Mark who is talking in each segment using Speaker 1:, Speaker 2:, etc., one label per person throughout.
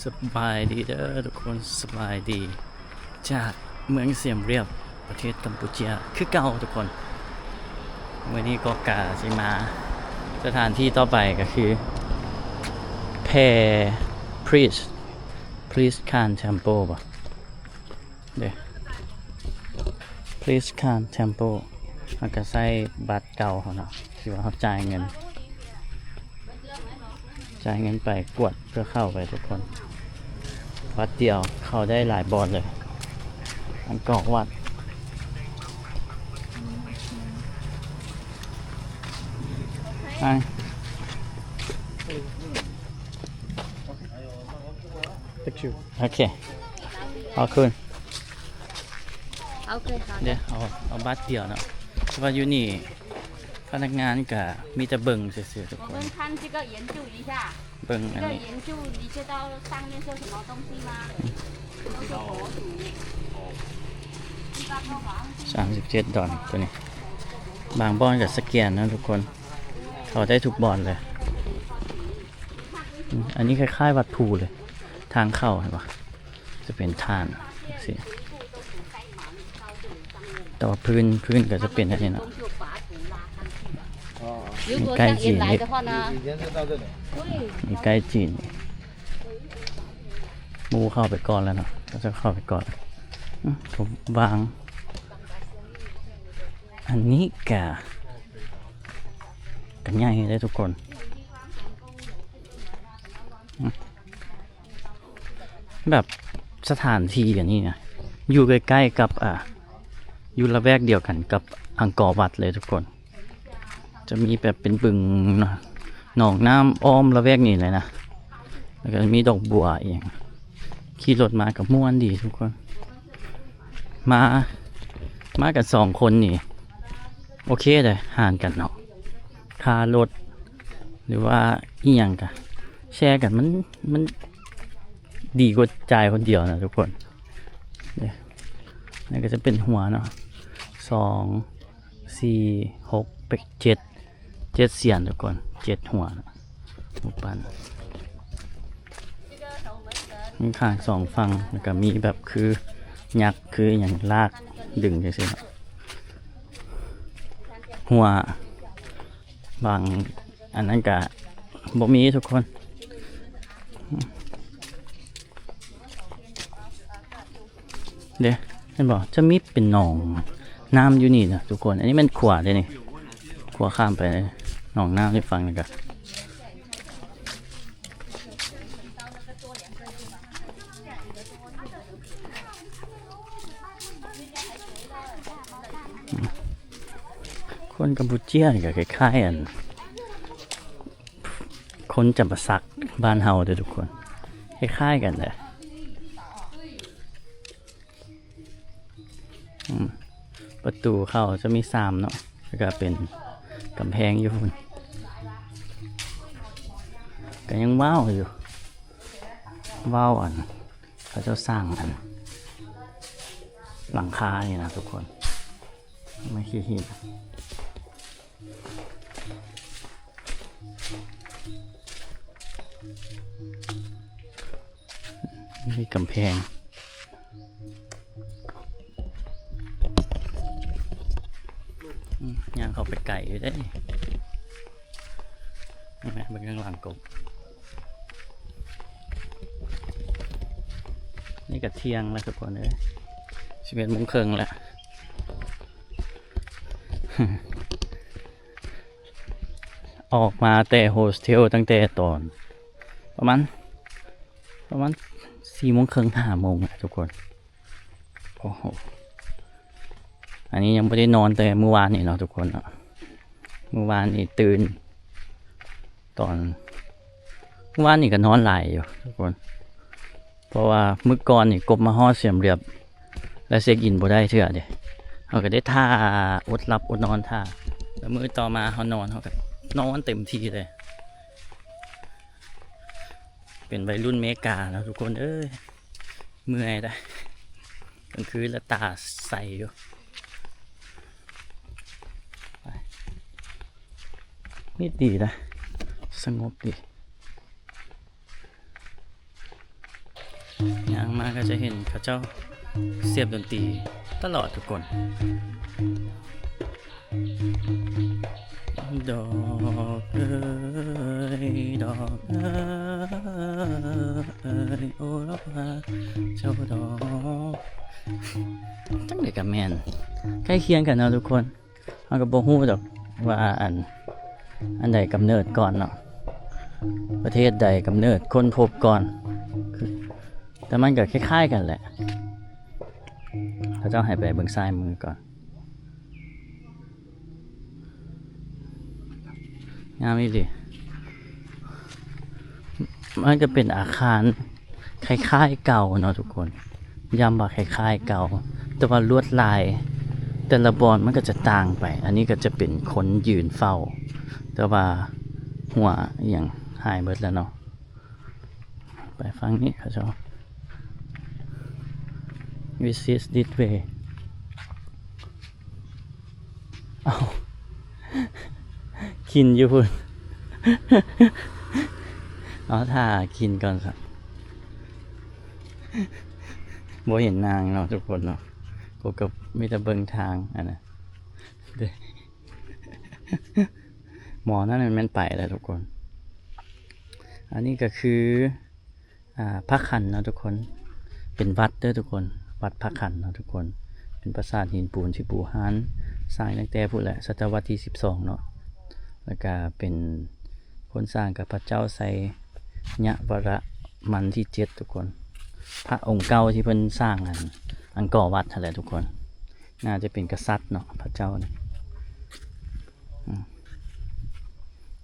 Speaker 1: สบายดีเด้อทุกคนสบายดีจากเมืองเสียมเรียบประเทศกัมพูชาคือเก่าทุกคนวันนี้ก็กาสิมาสถานที่ต่อไปก็คือแพร Priest Khan Temple ป่ะเดี๋ยว Priest Khan Temple มันก็ใส่บัตรเก่าเขาเนาะที่ว่าเขาจ่ายเงินไปกวดเพื่อเข้าไปทุกคนวัดเดียวเข้าได้หลายบอลเลยอันกอกวัดโอเคเอาคืนเดี๋ยวเอาบัตรเดียวเนาะเพราะว่าอยู่นี่พนักงานก็มีแต่เบิ่งเฉยๆทุกคนเบิ่งอันนี้$37ตัวนี้บางบอลกับสแกนนะทุกคนเขาได้ทุกบอลเลยอันนี้คล้ายๆวัดภูเลยทางเข้าเห็นปะจะเป็นท่านสิแต่ว่าพื้นก็จะเป็นอันนี้เนาะมีใกล้จีนมีใกล้จีนมูเข้าไปก่อนแล้วเนาะก็จะเข้าไปก่อนผมวางอันนี้กันง่ายเลยทุกคนแบบสถานที่อย่างนี้นะอยู่ใกล้ๆกับอยู่ละแวกเดียวกันกับอังกอร์วัดเลยทุกคนจะมีแบบเป็นบึงหนองน้ำอ้อมละแวกนี้เลยนะแล้วก็มีดอกบัวเองขี่รถมากับม่วนดีทุกคนมากัน2 คนนี่โอเคเลยห่างกันเนาะค่ารถหรือว่าอีหยังกันแชร์กันมันดีกว่าจ่ายคนเดียวนะทุกคนนี่ก็จะเป็นหัวเนาะ2 4 6 7เสียนทุกคน7หัวนะหัวปันมีข้าง2ฝั่งแล้วก็มีแบบคือยักษ์คืออย่างลากดึงใช่ไหมหัวบางอันนั้นก็บ่มีทุกคนเดี๋ยวฉันบอกจะมีเป็นหนองน้ำอยู่นี่นะทุกคนอันนี้มันขวาเลยนี่ขวาข้ามไปหนองน้ำที่ฟังนะครับคนกัมพูชาก็คล้ายๆกันคนจำปาสักบ้านเฮาเด้อทุกคนคล้ายๆกันเลยประตูเข้าจะมี3เนาะแล้วก็เป็นกำแพงอยู่พุ่นก็ยังว้าวอยู่ว้าวอันเขาจะสร้างอันหลังคานี่นะทุกคนไม่ขี้หินมีกำแพงย่างเข้าไปไก่อยู่ได้นี่แม่เป็นข้างหลังกบนี่ก็เที่ยงแล้วทุกคนเลย11 โมงครึ่งแล้วออกมาแต่โฮสเทลตั้งแต่ตอนประมาณ4 โมงครึ่ง5 โมงทุกคนโอ้โหอันนี้ยังไม่ได้นอนแต่เมื่อวานนี่เนาะทุกคนเนาะเมื่อวานนี่ตื่นตอนเมื่อวานนี่ก็นอนหลายอยู่ทุกคนเพราะว่าเมื่อก่อนนี่กบมาฮอดเสียมเรียบแล้วเช็คอินบ่ได้เทื่อเด้เขาก็ได้ท่าอดหลับอดนอนท่าแล้วมื้อต่อมาเขานอนเขาก็นอนเต็มที่เลยเป็นวัยรุ่นเมกาแล้วทุกคนเอ้ยเมื่อยได้กลางคืนแล้วตาใสอยู่นี่ดีนะสงบดี อย่างมาก็จะเห็นเขาเจ้าเสียบดนตรีตลอดทุกคน ดอกเอ้ยดอกเอ้ยโอละพาเจ้าดอกจังได๋ก็แม่นใกล้เคียงกันเนาะทุกคนเฮาก็บ่ฮู้ดอกว่าอันใดกำเนิดก่อนเนาะประเทศใดกำเนิดค้นพบก่อนแต่มันก็คล้ายๆกันแหละเขาเจ้าให้ไปเบิ่งซ้ายมือก่อนงามอีหลีมันก็เป็นอาคารคล้ายๆเก่าเนาะทุกคนย้ำว่าคล้ายๆเก่าแต่ว่าลวดลายแต่ละบอนมันก็จะต่างไปอันนี้ก็จะเป็นคนยืนเฝ้าแต่ว่าหัวอย่างหายเบิดแล้วเนาะไปฟังนี้เขาชอบ visit this way เอากินอยู่พุ่น เอาถ้ากินก่อนสักบ่เห็นนางเนาะทุกคนเนาะกูกับมีแต่เบิ่งทางอันน่ะ หมอนั่นมันไปแล้วทุกคน อันนี้ก็คือพระขันเนาะทุกคนเป็นวัดเด้อทุกคนวัดพระขันเนาะทุกคนเป็นปราสาทหินปูนที่ปูฮานสร้างตั้งแต่พูดแหละศตวรรษที่12เนาะแล้วก็เป็นคนสร้างกับพระเจ้าไซยะวรมันที่7ทุกคนพระองค์เก่าที่เพิ่นสร้างอันก่อวัดนั่นแหละทุกคนน่าจะเป็นกษัตริย์เนาะพระเจ้าเนี่ย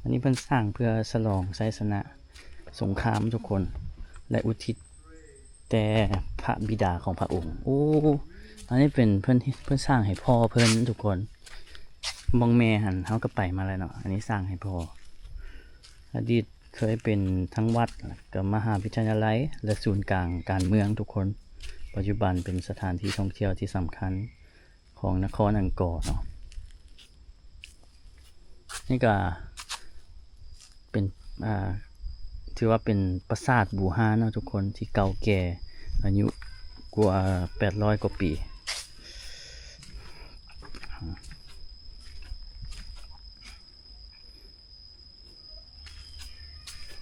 Speaker 1: อันนี้เพิ่นสร้างเพื่อฉลองชัยชนะสงครามทุกคนและอุทิศแต่พระบิดาของพระองค์โอ้อันนี้เป็นเพิ่นสร้างให้พ่อเพิ่นทุกคนมองแม่หันเขาก็ไปมาแล้วเนาะอันนี้สร้างให้พ่ออดีตเคยเป็นทั้งวัดกับมหาวิทยาลัยและศูนย์กลางการเมืองทุกคนปัจจุบันเป็นสถานที่ท่องเที่ยวที่สำคัญของนครอังกอร์เนาะนี่ก็เป็นถือว่าเป็นปราสาทบูฮาเนาะทุกคนที่เก่าแก่อายุกว่า800 กว่าปี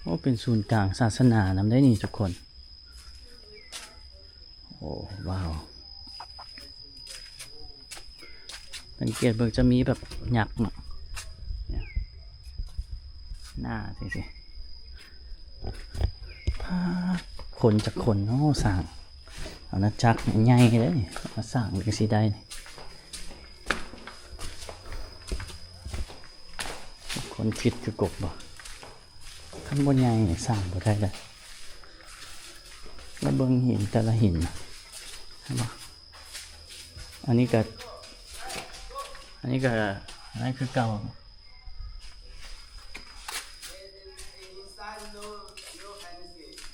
Speaker 1: โอ้เป็นศูนย์กลางศาสนานำได้นี่ทุกคนโอ้ว้าวสังเกตเบิ่งจะมีแบบยักษ์เนาะหน้าสิคนจากคนเนาะสั่งเอานะจักใหญ่เลยมาสั่งเด็กสิได้คนคิดคือกบบ่ขั้นบนใหญ่สั่งบ่ได้เลยแล้วเบิ่งหินแต่ละหินเห็นบ่อันนี้ก็อะไรคือเก่า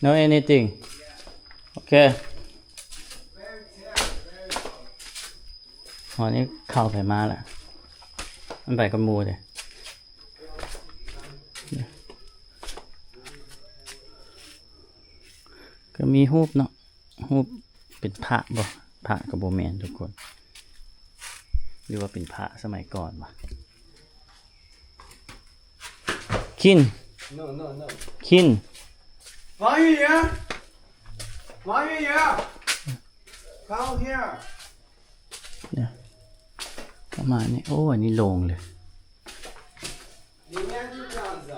Speaker 1: No anything. Okay. หอนี้เข้าไปมาแล้วมันไปกับมูเลยก็มีรูปเนาะรูปเป็นพระบ่พระกับโบแมนทุกคนหรือว่าเป็นพระสมัยก่อนบ่คิน
Speaker 2: No.
Speaker 1: คิน
Speaker 2: 王玉莹，come here。
Speaker 1: เนี่ยประมาณนี้โอ้อันนี้โล่งเลย
Speaker 2: 里面就这样子。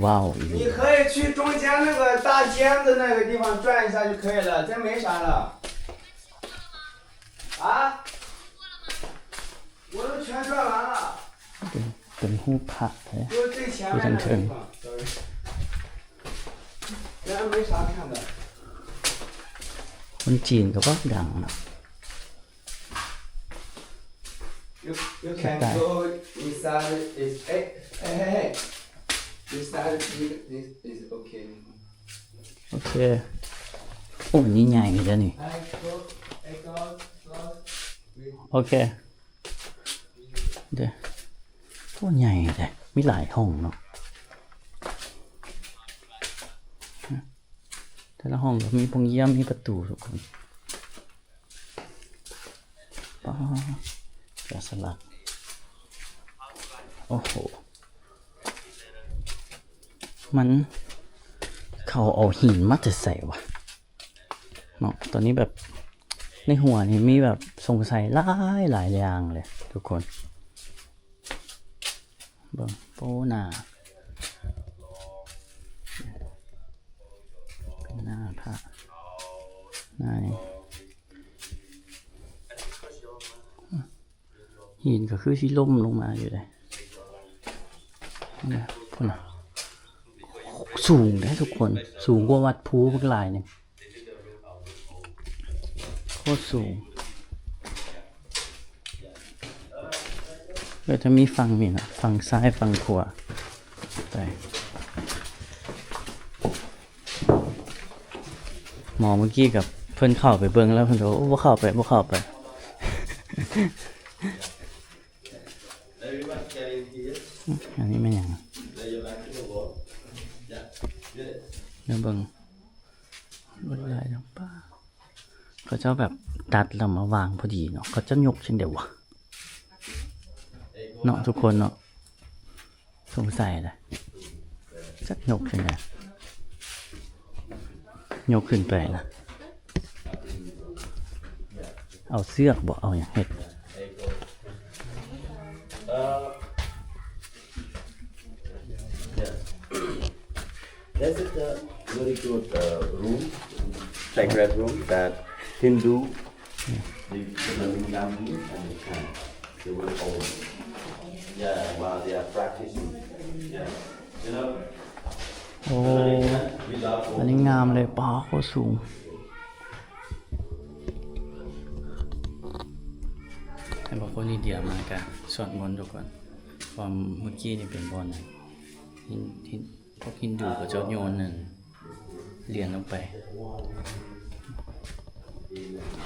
Speaker 1: ว้าว
Speaker 2: 你可以去中间那个大尖子那个地方转一下就可以了，这没啥了。啊？我都全转完了。
Speaker 1: เป็นรูปพระเลย
Speaker 2: 就是最前面那个地方。原来没啥看的。
Speaker 1: คนจีนก็ว่าดังนะ
Speaker 2: You can go inside is hey. Inside this is okay.
Speaker 1: โอเคโอ้นี่ใหญ่เลยนี่
Speaker 2: I go close.
Speaker 1: โอเคเดี๋ยวโอ้ใหญ่เลยมีหลายห้องเนาะ แต่ละห้องก็มีพงเยี่ยมมีประตูทุกคนป้าแกะสลักโอ้โหมันเขาเอาหินมาจะใส่วะเนาะตอนนี้แบบในหัวนี่มีแบบสงสัยหลายอย่างเลยทุกคนเบิ่งโป้หน้าเป็นหน้าพระหน้านี่หินก็คือสิล่มลงมาอยู่เลยนี่พุ่นน่ะสูงได้ทุกคนสูงกว่าวัดภูพวกลายเนี่ยโคตรสูงก็จะมีฝั่งนี่นะฝั่งซ้ายฝั่งขวาไปหมอเมื่อกี้กับเพิ่นเข้าไปเบิ่งแล้วเพิ่นบอกว่าเข้าไป อันนี้ไม่อย่างเดี๋ยวเบิ่งลวดลายน้ำป้าเขาเจ้าแบบตัดแล้วมาวางพอดีเนาะเขาจะยกเช่นเดียววะเนาะทุกคนเนาะสงสัยเลยจักยกเช่นไงยกขึ้นไปนะเอาเสือกบ่เอาอย่างเห็ด
Speaker 3: This is a very good room, sacred room that Hindu they living down here and they will open. Yeah, while they are practicing. Yeah, you know.
Speaker 1: โอ้อันนี้งามเลยป้าโคตรสูงให้บอกคนอินเดียมากันสวดมนต์ทุกคนความเมื่อกี้นี่เป็นบอลนะพวกฮินดูกับเจ้าโยนนั่นเรียนลงไป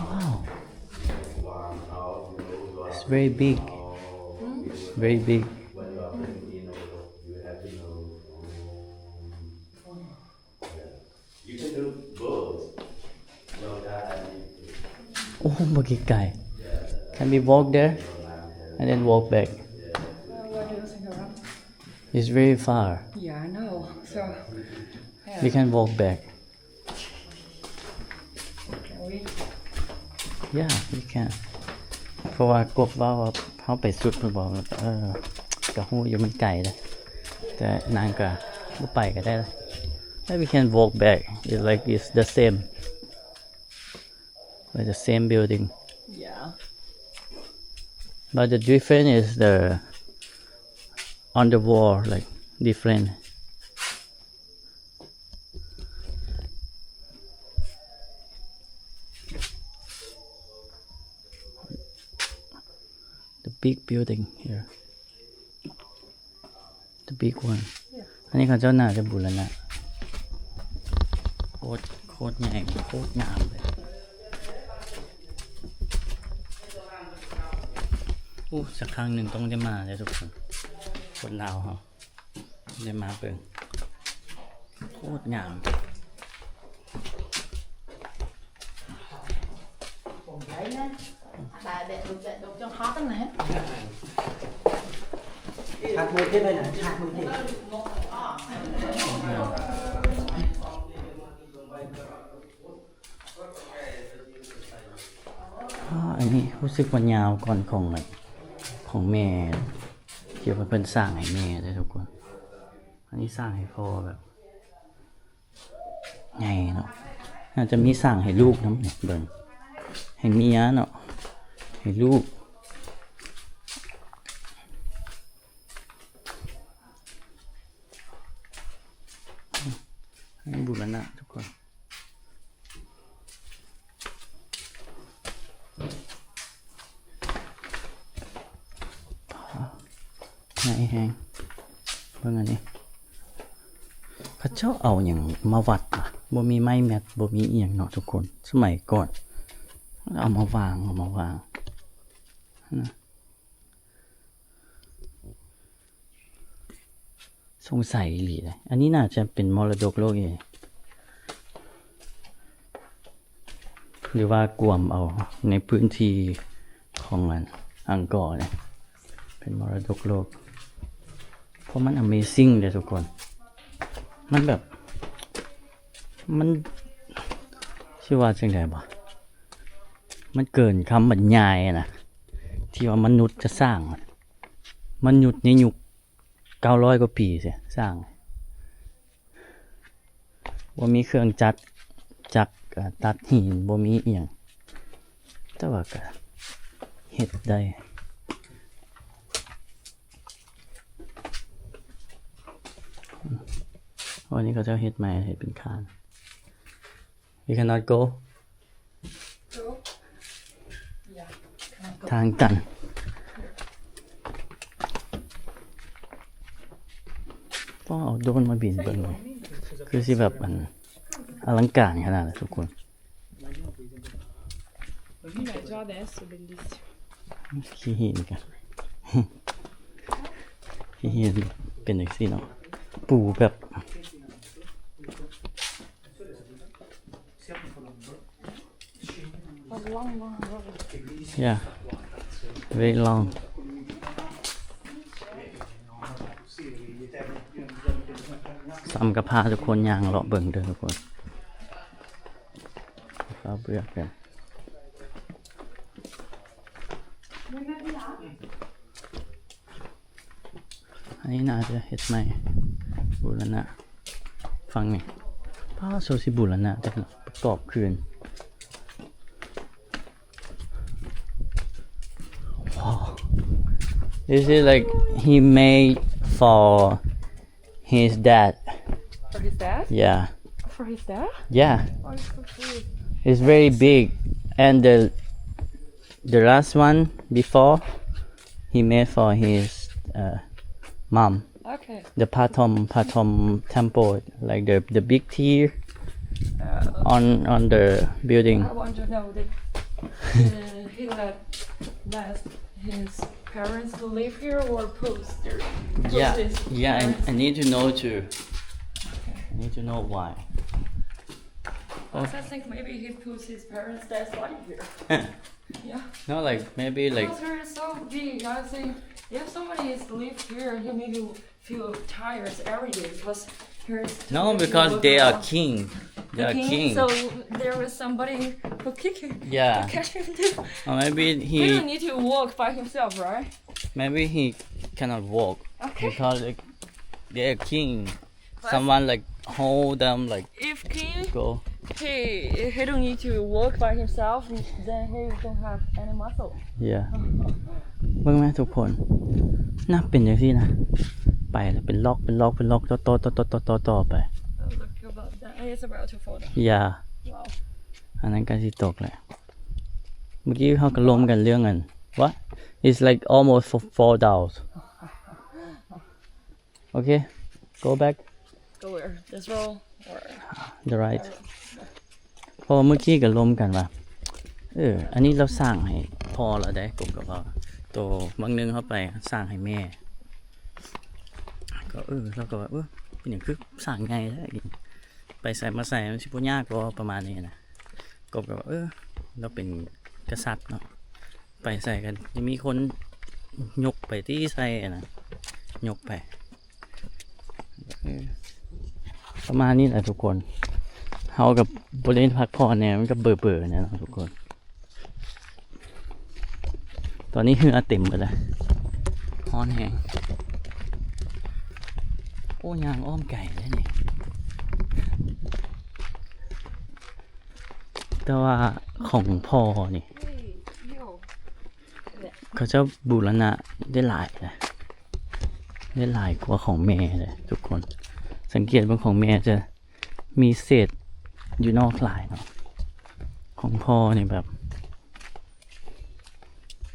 Speaker 1: ว้าว it's very big very big
Speaker 3: You can do both.
Speaker 1: โอ้เมื่อกี้ไกล can we walk there and then walk back
Speaker 4: What do you think about?
Speaker 1: it's very far
Speaker 4: Yeah, I know. So,
Speaker 1: we can walk back
Speaker 4: can we?
Speaker 1: yeah we can เพราะว่ากบว่าเขาไปสุดมันบอกว่ากะหูอยู่มันไกลเลยแต่นางก็บ่ไปก็ได้เลย we can walk back it's like it's the same like the same building
Speaker 4: Yeah.
Speaker 1: but the difference is the on the wall like different the big building here the big one อันนี้เขาเจ้าหน้าจะบูรณะโคตรใหญ่โคตรงามเลยสักครั้งหนึ่งต้องได้มาเลยทุกคนลาวเขาได้มาเปิงโคตรงาม
Speaker 4: Cũng vậy nè. Bà đẹp được cho hot lắm nè.
Speaker 5: Hạt một thế này là hạt một thế.
Speaker 1: อันนี้รู้สึกว่ายาวก่อนของแม่เกี่ยวกับเพิ่นสร้างให้แม่เลยทุกคน อันนี้สร้างให้พ่อแบบไงเนาะอาจจะมีสร้างให้ลูกน้ำเนี่ยเบิ่งให้เมียเนาะให้ลูกให้บุรณะทุกคนไหนแฮงเบิ่งอันนี้พระเจ้าเอาอย่างมาวัดอ่ะบ่มีไม้แมทบ่มีเอียงเนาะทุกคนสมัยก่อนเอามาวางนะสงสัยอีหลีเลยอันนี้น่าจะเป็นมรดกโลกเอง หรือว่ากวมเอาในพื้นที่ของอังกอร์เนี่ยเป็นมรดกโลกเพราะมัน Amazing เลยทุกคนมันแบบมันชื่อว่าจังไดบ่มันเกินคำบรรยายอะนะที่ว่ามนุษย์จะสร้างมนุษย์ในยุค900 กว่าปีเสียสร้างบ่มีเครื่องจักรตัดหินบ่มีอีหยังแต่ว่าก็เฮ็ดได้วันนี้เขาจะเฮ็ดใหม่เฮ็ดเป็นคาน We cannot go ทางตันก็เอาโดรนมาบินเบิ่งเลยคือสิแบบมันอลังการขนาดนั้นทุกคน
Speaker 6: Già adesso, bellissimo.
Speaker 1: ขี้หินกัน ขี้หินเป็นอย่างนี้เนาะปูแบบ yeah very long ซ้ำกับพาทุกคนย่างเลาะเบิ่งเด้อทุกคนเราเบื่อกันอันนี้น่าจะเฮ็ดใหม่บูรณะฟังนี่ผ้าโซซิบูรณะแต่ประกอบคืนwow this is like he made for his dad
Speaker 6: For his dad?
Speaker 1: yeah
Speaker 6: For his dad?
Speaker 1: yeah
Speaker 6: Oh, it's so cute.
Speaker 1: it's very big and the last one before he made for his mom
Speaker 6: Okay.
Speaker 1: the Pathom temple like the big tier on the building
Speaker 6: I want to know that he let his parents to live here or post their
Speaker 1: yeah
Speaker 6: his
Speaker 1: yeah
Speaker 6: parents?
Speaker 1: I need to know too I need to know why
Speaker 6: I think maybe he puts his parents' dad's life here. Yeah.
Speaker 1: no like maybe like
Speaker 6: Because here is so big. I think if somebody is live here, he maybe feel tired every day because here is too
Speaker 1: no
Speaker 6: many
Speaker 1: because
Speaker 6: people
Speaker 1: they are
Speaker 6: around.
Speaker 1: king they are king
Speaker 6: So there was somebody who kick him.
Speaker 1: yeah
Speaker 6: Catch him too.
Speaker 1: or maybe
Speaker 6: He don't
Speaker 1: he
Speaker 6: need to walk by himself, right?
Speaker 1: maybe he cannot walk
Speaker 6: Okay.
Speaker 1: because like they are king
Speaker 6: But-
Speaker 1: someone like hold them like
Speaker 6: If king,
Speaker 1: go
Speaker 6: he don't need to walk by himself, then he don't have any muscle.
Speaker 1: yeah เบิ่งไหมทุกคนน่าเป็นอย่างที่นะไปแล้วเป็นล็อกต่อไป
Speaker 6: Oh, look about that. It's about to fall down.
Speaker 1: อย่า
Speaker 6: Wow.
Speaker 1: อันนั้นก็สิตกแหละเมื่อกี้เขาก็ล้มกันเรื่องกัน what it's like almost fall down okay go back
Speaker 6: Go where? This row or
Speaker 1: the right เพอเมื่อกี้ก็ล้มกันว่าอันนี้เราสร้างให้พอแล้วได้กบกับพ่อตัวบางนึงเข้าไปสร้างให้แม่ก็เราก็ว่าเป็นอย่างคือสร้างไงแล้วไปใส่มาใส่มันสิบ่ยากกว่าประมาณนี้นะกบก็ว่าเราเป็นกษัตริย์เนาะไปใส่กันจะมีคนยกไปที่ใส่นะยกไปประมาณนี้แหละทุกคนเฮากับบริเวณพักผ่อนเนี่ยมันก็เบื่อเนี่ยนะทุกคนตอนนี้เหือเต็มไปแล้วฮ้อนแห้งโอ้ยางอ้อมไก่แล้วนี่แต่ว่าของพ่อนี่เขาจะบูรณะได้หลายนะได้หลายกว่าของแม่เลยทุกคนสังเกตว่าของแม่จะมีเศษอยู่นอกหลายเนาะของพ่อนี่แบบ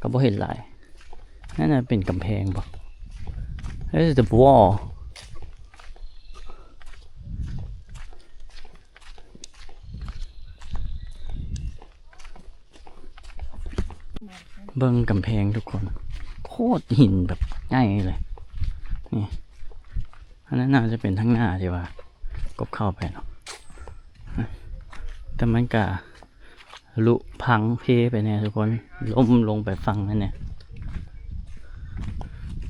Speaker 1: ก็บ่เห็นหลายนั่นน่ะเป็นกำแพงป่ะ This is the wall เบิ่งกำแพงทุกคนโคตรหินแบบง่ายเลยนี่อันนั้นน่าจะเป็นทั้งหน้าที่ว่ากบเข้าไปเนาะแต่มันก็ ลุพังเพไปเนี่ยทุกคนล้มลงไปฟังนั่นเนี่ย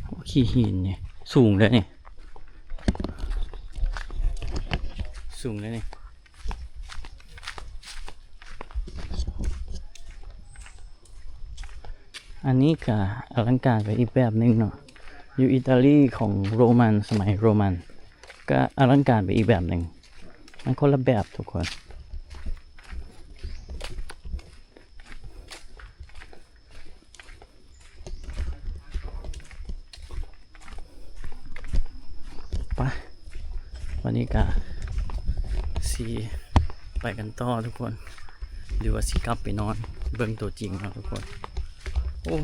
Speaker 1: โอ้ขี้หินเนี่ยสูงเลยเนี่ยสูงเลยเนี่ยอันนี้ก็อลังการไปอีกแบบหนึงเนาะอยู่อิตาลีของโรมันสมัยโรมันก็อลังการไปอีกแบบหนึ่งมันคนละแบบทุกคนไปวันนี้ก็สีไปกันต่อทุกคนหรือว่าสิกลับไปนอนเบิ่งตัวจริงเนาะทุกคนโอ้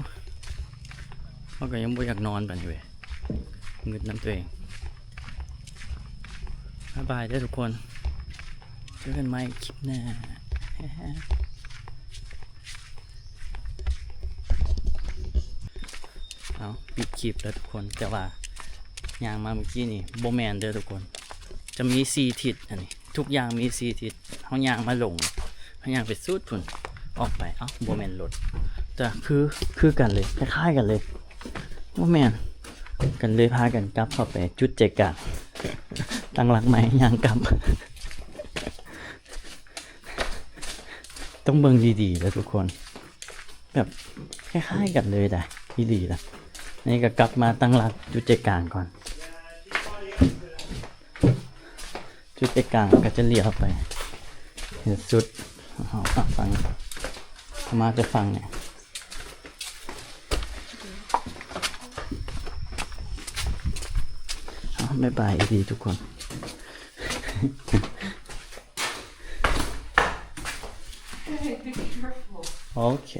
Speaker 1: เขาก็ยังบ่อยากนอนปานนี้เว้ยงึดน้ำตัวเองบ๊ายบายเด้อทุกคนเจอกันใหม่คลิปหน้า เอาปิดคลิปแล้วทุกคนแต่ว่ายางมาเมื่อกี้นี่โบแมนเด้อทุกคนจะมี4 ทิศอันนี้ทุกอย่างมี4 ทิศเขายางมาลงเขายางไปสุดพุ่นออกไปเอ้าโบแมนรถแต่คือกันเลยคล้ายๆกันเลยโบแมนกันเลยพากันกลับเข้าไปจุดใจกลางตั้งหลักใหม่ยางกลับ ต้องเบิ่งดีๆแล้วทุกคนแบบคล้ายๆกันเลยได้ดีๆละนี่ก็กลับมาตั้งหลักจุดใจกลางก่อนจุดใจกลางก็จะเลี้ยวไปเห็นสุดฟังมาจะฟังเนี่ยบ๊ายบายดีทุกคน
Speaker 6: Hey, be careful.
Speaker 1: โอเค